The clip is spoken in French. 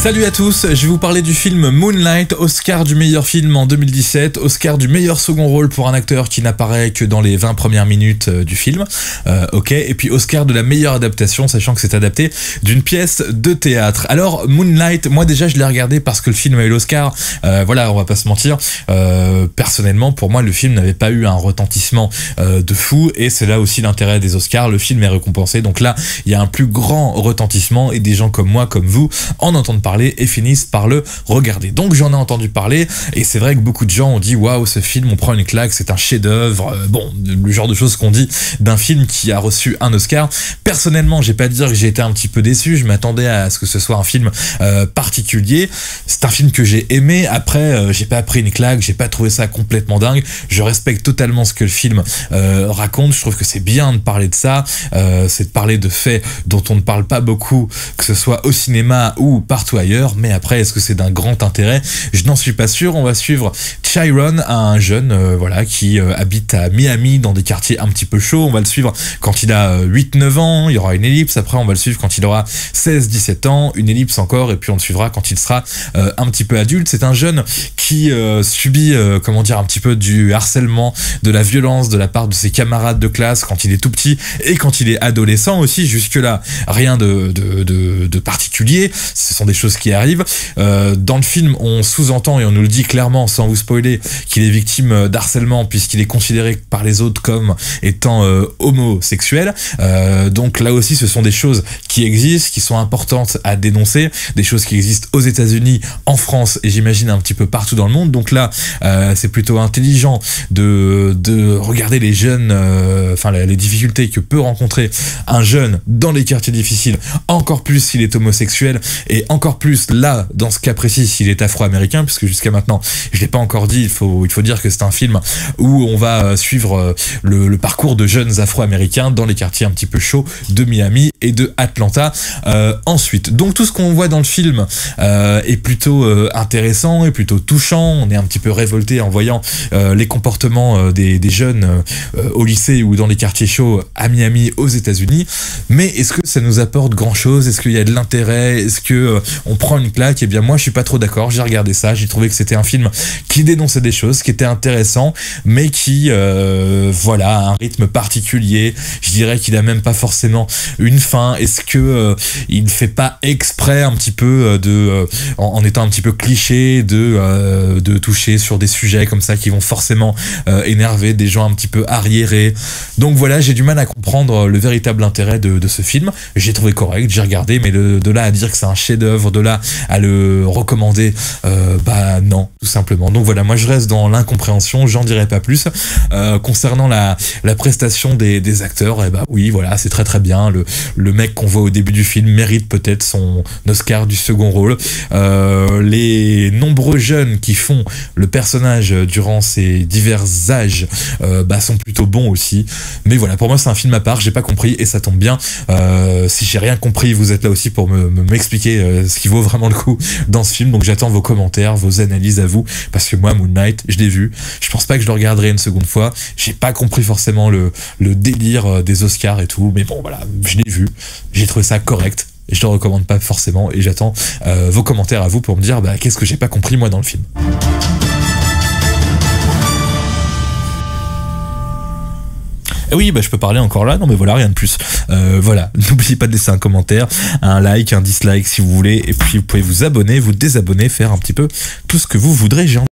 Salut à tous, je vais vous parler du film Moonlight, Oscar du meilleur film en 2017, Oscar du meilleur second rôle pour un acteur qui n'apparaît que dans les 20 premières minutes du film, ok, et puis Oscar de la meilleure adaptation, sachant que c'est adapté d'une pièce de théâtre. Alors Moonlight, moi déjà je l'ai regardé parce que le film a eu l'Oscar, voilà, on va pas se mentir, personnellement pour moi le film n'avait pas eu un retentissement de fou, et c'est là aussi l'intérêt des Oscars, le film est récompensé, donc là il y a un plus grand retentissement et des gens comme moi, comme vous, en entendent parler et finissent par le regarder. Donc j'en ai entendu parler et c'est vrai que beaucoup de gens ont dit waouh, ce film on prend une claque, c'est un chef-d'œuvre, bon, le genre de choses qu'on dit d'un film qui a reçu un Oscar. Personnellement, j'ai pas à dire que j'ai été un petit peu déçu, je m'attendais à ce que ce soit un film particulier. C'est un film que j'ai aimé, après j'ai pas pris une claque, j'ai pas trouvé ça complètement dingue, je respecte totalement ce que le film raconte, je trouve que c'est bien de parler de ça, c'est de parler de faits dont on ne parle pas beaucoup, que ce soit au cinéma ou partout ailleurs, mais après est-ce que c'est d'un grand intérêt? Je n'en suis pas sûr. On va suivre Chiron, un jeune voilà, qui habite à Miami dans des quartiers un petit peu chauds. On va le suivre quand il a 8-9 ans, il y aura une ellipse, après on va le suivre quand il aura 16-17 ans, une ellipse encore, et puis on le suivra quand il sera un petit peu adulte. C'est un jeune qui subit comment dire, un petit peu du harcèlement, de la violence de la part de ses camarades de classe quand il est tout petit et quand il est adolescent aussi. Jusque là rien de particulier, ce sont des choses qui arrivent. Dans le film, on sous-entend et on nous le dit clairement sans vous spoiler qu'il est victime d'harcèlement puisqu'il est considéré par les autres comme étant homosexuel. Donc là aussi, ce sont des choses qui existent, qui sont importantes à dénoncer, des choses qui existent aux États-Unis, en France et j'imagine un petit peu partout dans le monde. Donc là, c'est plutôt intelligent de regarder les jeunes, enfin les difficultés que peut rencontrer un jeune dans les quartiers difficiles, encore plus s'il est homosexuel et encore plus là, dans ce cas précis, s'il est afro-américain, puisque jusqu'à maintenant, je l'ai pas encore dit, il faut dire que c'est un film où on va suivre le parcours de jeunes afro-américains dans les quartiers un petit peu chauds de Miami et de Atlanta. Ensuite, donc tout ce qu'on voit dans le film est plutôt intéressant et plutôt touchant. On est un petit peu révolté en voyant les comportements des jeunes au lycée ou dans les quartiers chauds à Miami aux États-Unis. Mais est-ce que ça nous apporte grand-chose? Est-ce qu'il y a de l'intérêt? Est-ce que on prend une claque? Eh bien moi je suis pas trop d'accord, j'ai regardé ça, j'ai trouvé que c'était un film qui dénonçait des choses, qui était intéressant, mais qui voilà, a un rythme particulier. Je dirais qu'il a même pas forcément une fin. Est-ce que il ne fait pas exprès un petit peu en étant un petit peu cliché de toucher sur des sujets comme ça qui vont forcément énerver des gens un petit peu arriérés? Donc voilà, j'ai du mal à comprendre le véritable intérêt de ce film. J'ai trouvé correct, j'ai regardé, mais de là à dire que c'est un chef-d'œuvre, de là à le recommander, bah non, tout simplement. Donc voilà, moi je reste dans l'incompréhension, j'en dirai pas plus. Concernant la prestation des acteurs, eh bah oui, voilà, c'est très très bien. Le mec qu'on voit au début du film mérite peut-être son Oscar du second rôle. Les nombreux jeunes qui font le personnage durant ces divers âges bah sont plutôt bons aussi. Mais voilà, pour moi c'est un film à part, j'ai pas compris et ça tombe bien. Si j'ai rien compris, vous êtes là aussi pour m'expliquer ce qui vaut vraiment le coup dans ce film. Donc j'attends vos commentaires, vos analyses à vous, parce que moi Moonlight, je l'ai vu, je pense pas que je le regarderai une seconde fois. J'ai pas compris forcément le délire des Oscars et tout, mais bon voilà, je l'ai vu, j'ai trouvé ça correct. Je le recommande pas forcément et j'attends vos commentaires à vous pour me dire bah, qu'est-ce que j'ai pas compris moi dans le film. Et oui, bah je peux parler encore là, non mais voilà, rien de plus. Voilà, n'oubliez pas de laisser un commentaire, un like, un dislike si vous voulez, et puis vous pouvez vous abonner, vous désabonner, faire un petit peu tout ce que vous voudrez.